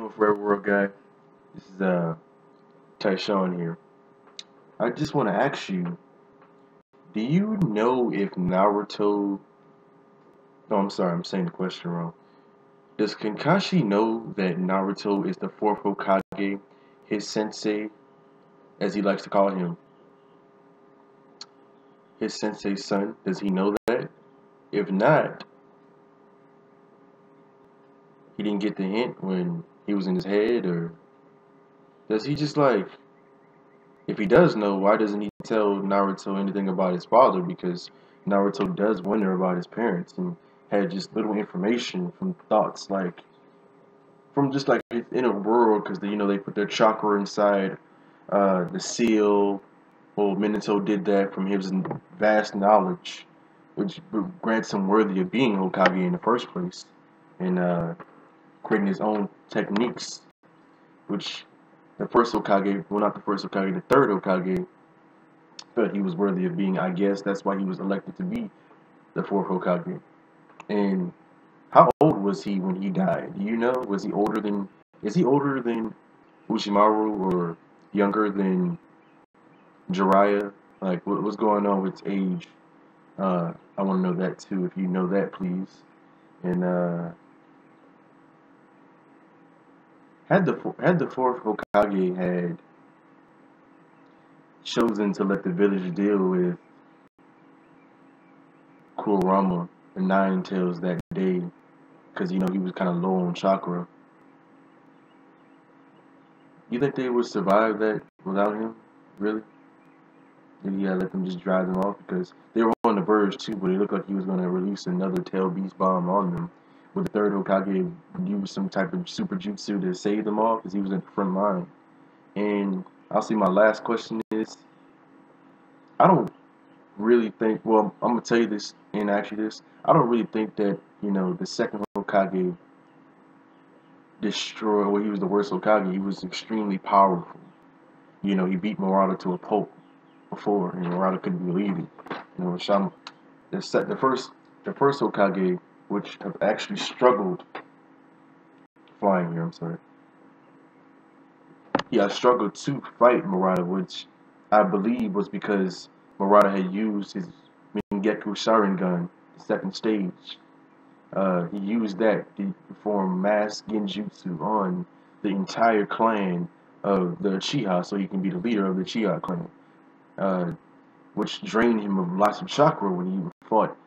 up, Forever World Guy? This is Tyshawn here. I just want to ask you, do you know if Naruto? No, I'm sorry, I'm saying the question wrong. Does Kakashi know that Naruto is the fourth Hokage, his sensei, as he likes to call him, his sensei's son? Does he know that? If not, he didn't get the hint when he was in his head, or does he just like? If he does know, why doesn't he tell Naruto anything about his father? Because Naruto does wonder about his parents and had just little information from thoughts like from just like his inner world, because they put their chakra inside the seal. Well, Minato did that from his vast knowledge, which grants him worthy of being Hokage in the first place, and creating his own techniques, which the first Hokage, well, not the first Hokage, the third Hokage, felt he was worthy of being. I guess that's why he was elected to be the fourth Hokage. And how old was he when he died? Do you know? Was he older than? Is he older than Ushimaru or younger than Jiraiya? Like, what's going on with age? I want to know that too. If you know that, please. And had the fourth Hokage had chosen to let the village deal with Kurama and Nine Tails that day, because he was kind of low on chakra. You think they would survive that without him? Really? Did he let them just drive them off? Because they were on the verge too, but it looked like he was going to release another Tail Beast bomb on them. Would the third Hokage use some type of super jutsu to save them all? Because he was in the front line. And I'll see, my last question is, I don't really think, well, I'm going to tell you this and ask you this. I don't really think that, the second Hokage destroyed, well, he was the worst Hokage. He was extremely powerful. He beat Murata to a pulp before, and Murata couldn't believe it. Shama, the first Hokage, which have actually struggled flying here. I'm sorry. Yeah, struggled to fight Murata, which I believe was because Murata had used his Mingekyo Sharingan, the second stage. He used that to perform mass genjutsu on the entire clan of the Uchiha, so he can be the leader of the Uchiha clan, uh, which drained him of lots of chakra when he fought.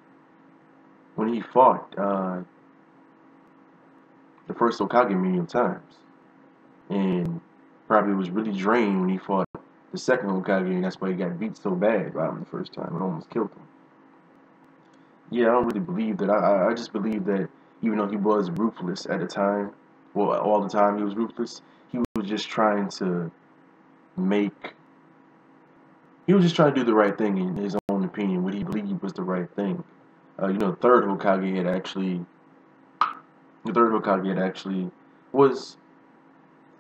When he fought the first Hokage many times, and probably was really drained when he fought the second Hokage, and that's why he got beat so bad by him the first time and almost killed him. Yeah, I don't really believe that. I just believe that even though he was ruthless at the time, well, all the time he was ruthless, he was just trying to make, he was just trying to do the right thing in his own opinion, what he believed was the right thing. The third Hokage had actually was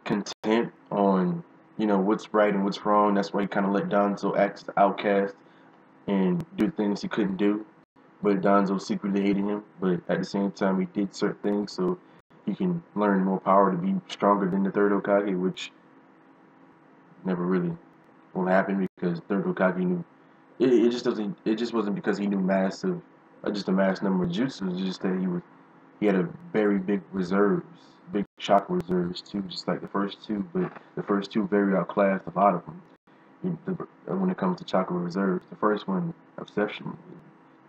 content on, what's right and what's wrong. That's why he kind of let Danzo act as the outcast and do things he couldn't do. But Danzo secretly hated him. But at the same time, he did certain things so he can learn more power to be stronger than the third Hokage, which never really will happen because third Hokage knew it just doesn't. It just wasn't because he knew just a mass number of jutsus. It's just that he had a very big reserves, big chakra reserves too, just like the first two. But the first two very outclassed a lot of them. When it comes to chakra reserves, the first one exceptional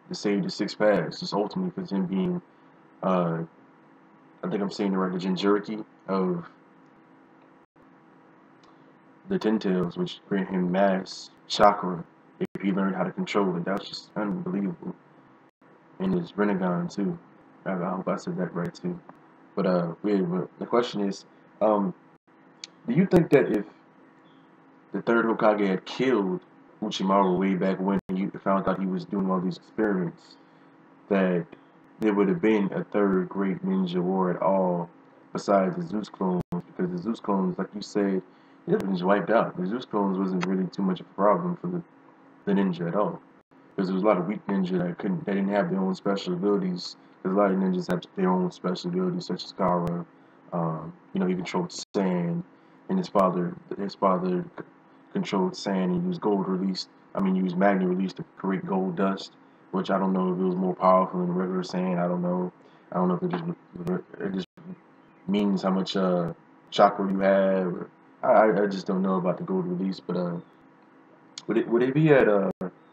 to save the six paths, just ultimately because him being, I think I'm saying the right, the Jinchuriki of the Ten Tails, which grant him mass chakra if he learned how to control it. That's just unbelievable. And his Rinnegan too. I hope I said that right too. But the question is, do you think that if the third Hokage had killed Uchimaru way back when he found out he was doing all these experiments, that there would have been a third great ninja war at all besides the Zeus clones? Because the Zeus clones, like you said, it was wiped out. The Zeus clones wasn't really too much of a problem for the ninja at all. Because there was a lot of weak ninja that didn't have their own special abilities. Because a lot of ninjas have their own special abilities, such as Gaara, He controlled sand, and his father controlled sand and used used magnet release to create gold dust, which I don't know if it was more powerful than regular sand. I don't know. I don't know if it just means how much chakra you have. Or, I just don't know about the gold release, but would if he had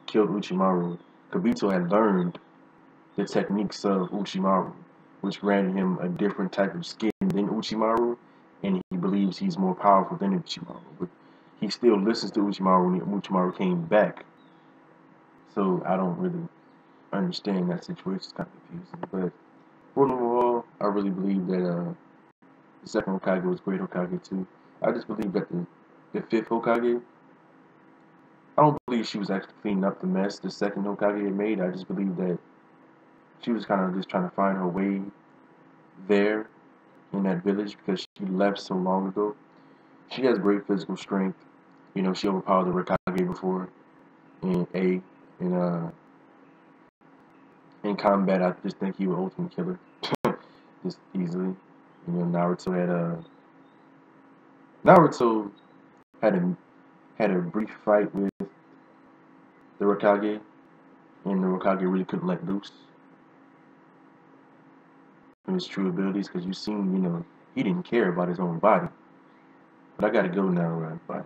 killed Uchimaru, Kibito had learned the techniques of Uchimaru, which granted him a different type of skin than Uchimaru, and he believes he's more powerful than Uchimaru. But he still listens to Uchimaru when Uchimaru came back. So I don't really understand that situation. It's kind of confusing. But for overall, I really believe that the second Hokage was great Hokage too. I just believe that the fifth Hokage, I don't believe she was actually cleaning up the mess the second Hokage had made. I just believe that she was kind of just trying to find her way there in that village because she left so long ago. She has great physical strength. She overpowered the Raikage before in A. In in combat, I just think he would ultimate kill her just easily. Naruto had a brief fight with the Raikage, and the Raikage really couldn't let loose from his true abilities because he didn't care about his own body. But I gotta go now, right? Bye.